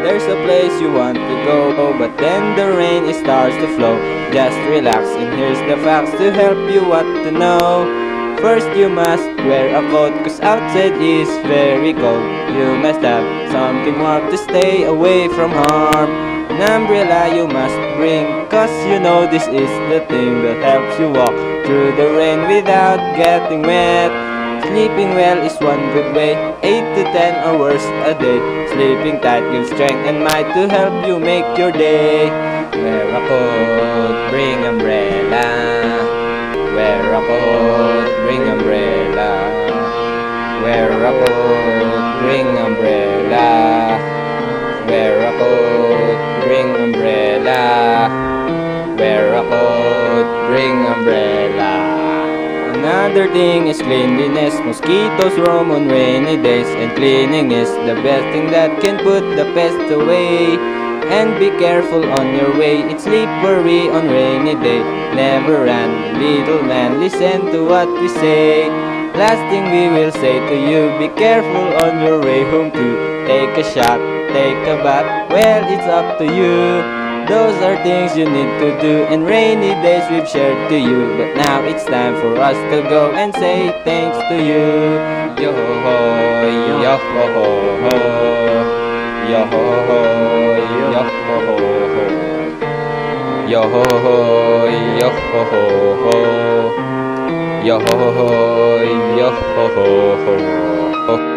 There's a place you want to go, but then the rain starts to flow. Just relax, and here's the facts to help you what to know. First you must wear a coat, cause outside is very cold. You must have something warm to stay away from harm. An umbrella you must bring, cause you know this is the thing that helps you walk through the rain without getting wet. Sleeping well is one good way, 8 to 10 hours a day. Sleeping tight gives strength and might to help you make your day. Wear a coat, bring umbrella. Wear a coat, bring umbrella. Wear a coat, bring umbrella. Wear a coat, bring umbrella. Wear a coat, bring umbrella. Another thing is cleanliness. Mosquitoes roam on rainy days, and cleaning is the best thing that can put the pests away. And be careful on your way, it's slippery on rainy day. Never run, little man, listen to what we say. Last thing we will say to you, be careful on your way home too. Take a shot, take a bath, well it's up to you. Those are things you need to do, and rainy days we've shared to you. But now it's time for us to go and say thanks to you. Yo ho ho, yo ho ho ho. Yo ho ho, yo ho ho ho. Yo ho ho, yo ho ho ho. Yo ho ho, yo ho ho ho.